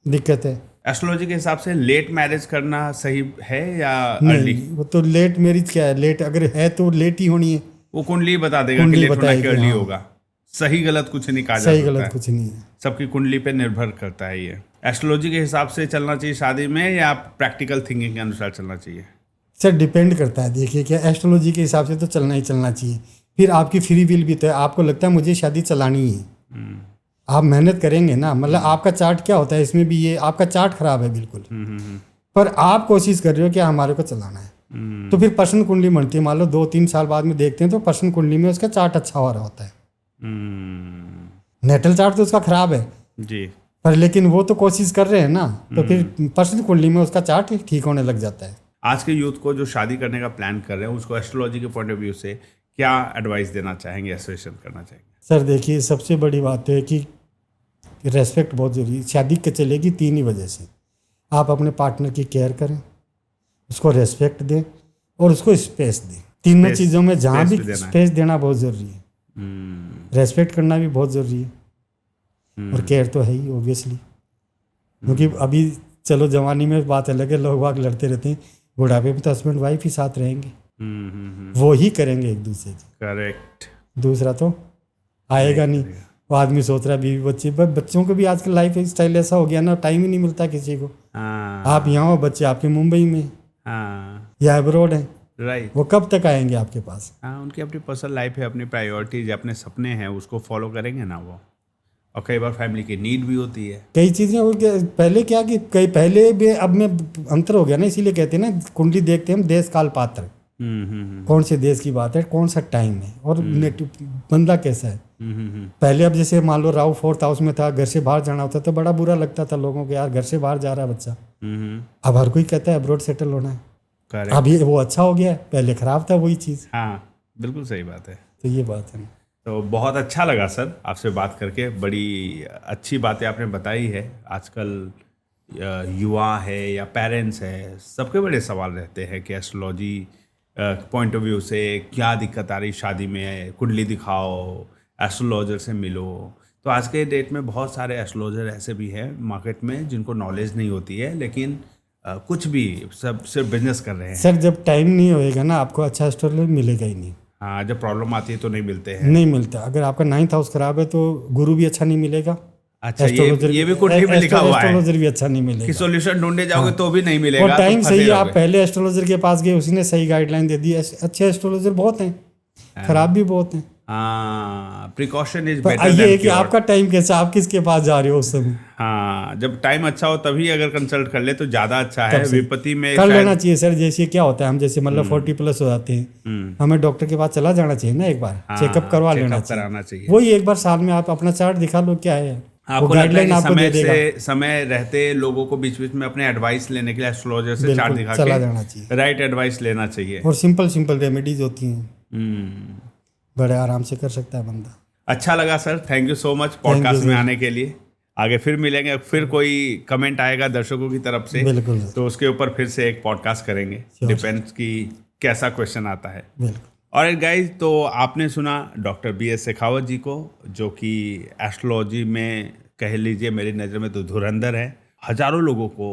दिक्कत है। एस्ट्रोलॉजी के हिसाब से लेट मैरिज करना सही है या अर्ली? नहीं, वो तो लेट मैरिज क्या है, लेट अगर है तो लेट ही होनी है। वो कुंडली बता देगा कि कुंडली लेट होना कि बताएगी, अर्ली हाँ। होगा। सही गलत कुछ नहीं कहा जा सही सकता गलत है। कुछ नहीं है। सबकी कुंडली पे निर्भर करता है ये। एस्ट्रोलॉजी के हिसाब से चलना चाहिए शादी में या प्रैक्टिकल थिंकिंग के अनुसार चलना चाहिए? सर डिपेंड करता है, देखिए क्या एस्ट्रोलॉजी के हिसाब से तो चलना ही चलना चाहिए। फिर आपकी फ्री विल भी तो है, आपको लगता है मुझे शादी चलानी ही है, आप मेहनत करेंगे ना। मतलब आपका चार्ट क्या होता है इसमें भी, ये आपका चार्ट खराब है बिल्कुल, पर आप कोशिश कर रहे हो कि हमारे को चलाना है। तो फिर पर्सन कुंडली बनती है, मान लो 2-3 साल बाद में देखते हैं तो पर्सन कुंडली में उसका चार्ट अच्छा हो रहा होता है। नेटल चार्ट तो उसका खराब है जी। पर लेकिन वो तो कोशिश कर रहे हैं ना, तो फिर पर्सन कुंडली में उसका चार्ट ठीक होने लग जाता है। आज के यूथ को जो शादी करने का प्लान कर रहे हैं उसको एस्ट्रोलॉजी के पॉइंट ऑफ व्यू से क्या एडवाइस देना चाहेंगे, एसोसिएशन करना चाहेंगे? सर देखिए, सबसे बड़ी बात है कि रेस्पेक्ट बहुत ज़रूरी है। शादी के चलेगी 3 ही वजह से। आप अपने पार्टनर की केयर करें, उसको रेस्पेक्ट दें और उसको स्पेस दें। तीनों Space- चीज़ों में जहाँ space भी भी देना है। स्पेस देना बहुत ज़रूरी है। रेस्पेक्ट करना भी बहुत ज़रूरी है और केयर तो है ही ऑब्वियसली, क्योंकि अभी चलो जवानी में बात अलग है, लोग बाग लड़ते रहते हैं, बुढ़ापे में तो हस्बैंड वाइफ ही साथ रहेंगे, वो ही करेंगे एक दूसरे की। करेक्ट। दूसरा तो आएगा नहीं। वो आदमी सोच रहा है बीवी बच्चे, पर बच्चों को भी आजकल लाइफ स्टाइल ऐसा हो गया ना, टाइम ही नहीं मिलता किसी को। हाँ आप यहाँ हो, बच्चे आपके मुंबई में हाँ या अब्रॉड हैं, राइट। वो कब तक आएंगे आपके पास? हाँ, उनकी अपनी पर्सनल लाइफ है, अपनी प्रायोरिटीज, अपने सपने हैं, उसको फॉलो करेंगे ना वो। और कई बार फैमिली की नीड भी होती है। कई चीज़ें हो गया पहले, क्या कि कई पहले भी अब में अंतर हो गया ना, इसीलिए कहते हैं ना कुंडली देखते हैं हम देश काल पात्र, कौन से देश की बात है, कौन सा टाइम है और बंदा कैसा है। पहले अब जैसे मान लो राहु 4th हाउस में था, घर से बाहर जाना होता तो बड़ा बुरा लगता था लोगों को, यार घर से बाहर जा रहा है बच्चा। अब हर कोई कहता है अब्रॉड सेटल होना है। करेक्ट। अब ये वो अच्छा हो गया है, पहले खराब था वही चीज़। हाँ, बिल्कुल सही बात है। तो ये बात है। तो बहुत अच्छा लगा सर आपसे बात करके, बड़ी अच्छी बातें आपने बताई है। आजकल युवा है या पेरेंट्स है, सबके बड़े सवाल रहते हैं कि एस्ट्रोलॉजी पॉइंट ऑफ व्यू से क्या दिक्कत आ रही शादी में, कुंडली दिखाओ, एस्ट्रोलॉजर से मिलो। तो आज के डेट में बहुत सारे एस्ट्रोलॉजर ऐसे भी हैं मार्केट में जिनको नॉलेज नहीं होती है, लेकिन कुछ भी सब सिर्फ बिजनेस कर रहे हैं। सर जब टाइम नहीं होएगा ना, आपको अच्छा एस्ट्रोलॉजर मिलेगा ही नहीं। हाँ, जब प्रॉब्लम आती है तो नहीं मिलते हैं। नहीं मिलता। अगर आपका 9th हाउस खराब है तो गुरु भी अच्छा नहीं मिलेगा। अच्छा, ये भी कुंडली में लिखा हुआ है एस्ट्रोलॉजर भी अच्छा नहीं कि मिलेगा। सॉल्यूशन ढूंढने जाओगे तो भी नहीं मिलेगा। और टाइम तो सही है, फंसे आप रहोगे। पहले एस्ट्रोलॉजर के पास गए, उसने सही गाइडलाइन दे दी। अच्छे एस्ट्रोलॉजर बहुत हैं, खराब भी बहुत हैं। हाँ, प्रिकॉशन इज पर बेटर ये देन है कि आपका टाइम कैसा, आप किसके पास जा रहे हो उस समय। हाँ, जब टाइम अच्छा हो तभी अगर कंसल्ट कर ले तो ज्यादा अच्छा है। तब सही। विपत्ति में कर शायद- लेना चाहिए सर। जैसे क्या होता है, हम जैसे मतलब 40+ हो जाते हैं, हमें डॉक्टर के पास चला जाना चाहिए ना, एक बार चेकअप करवा लेना कराना चाहिए। चाहिए। वही एक बार साल में आप अपना चार्ट दिखा लो, क्या है वो आपको लगता है गाइडलाइन कि आपको दे देगा। समय रहते लोगों को बीच बीच में अपने एडवाइस लेने के लिए एस्ट्रोलॉजर से चार्ट बिल्कुल दिखा चला के जाना चाहिए। राइट एडवाइस लेना चाहिए। और सिंपल रेमेडीज होती हैं, हम्म, बड़े आराम से कर सकता है बंदा। अच्छा लगा sir, thank you so much podcast में आने के लिए। आगे फिर मिलेंगे, फिर कोई कमेंट आएगा दर्शकों की तरफ से बिल्कुल तो उसके ऊपर फिर से एक पॉडकास्ट करेंगे। डिपेंड्स कि कैसा क्वेश्चन आता है। बिल्कुल। और गाइज, तो आपने सुना डॉक्टर BS शेखावत जी को, जो कि एस्ट्रोलॉजी में कह लीजिए मेरी नज़र में तो धुरंधर है। हजारों लोगों को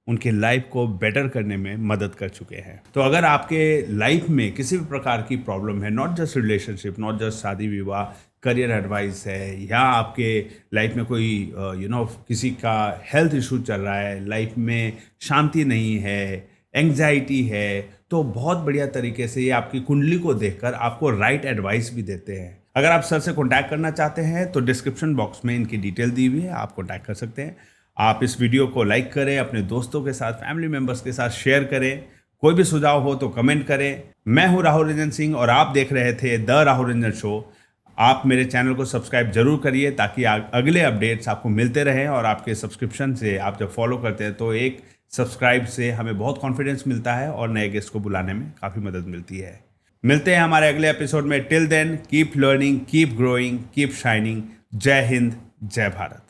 उनकी लाइफ को बेटर करने में मदद कर चुके हैं। तो अगर आपके लाइफ में किसी भी प्रकार की प्रॉब्लम है, not just relationship, not just शादी विवाह, करियर एडवाइस है, या आपके लाइफ में कोई किसी का हेल्थ इशू चल रहा है, लाइफ में शांति नहीं है, एंग्जाइटी है, तो बहुत बढ़िया तरीके से ये आपकी कुंडली को देखकर आपको राइट एडवाइस भी देते हैं। अगर आप सर से कॉन्टैक्ट करना चाहते हैं तो डिस्क्रिप्शन बॉक्स में इनकी डिटेल दी हुई है, आप कॉन्टैक्ट कर सकते हैं। आप इस वीडियो को लाइक करें, अपने दोस्तों के साथ, फैमिली मेम्बर्स के साथ शेयर करें। कोई भी सुझाव हो तो कमेंट करें। मैं हूं राहुल रंजन सिंह और आप देख रहे थे द राहुल रंजन शो। आप मेरे चैनल को सब्सक्राइब जरूर करिए ताकि अगले अपडेट्स आपको मिलते रहें। और आपके सब्सक्रिप्शन से, आप जब फॉलो करते हैं तो एक सब्सक्राइब से हमें बहुत कॉन्फिडेंस मिलता है और नए गेस्ट को बुलाने में काफ़ी मदद मिलती है। मिलते हैं हमारे अगले एपिसोड में। Till then, keep learning, keep growing, keep shining. जय हिंद, जय भारत।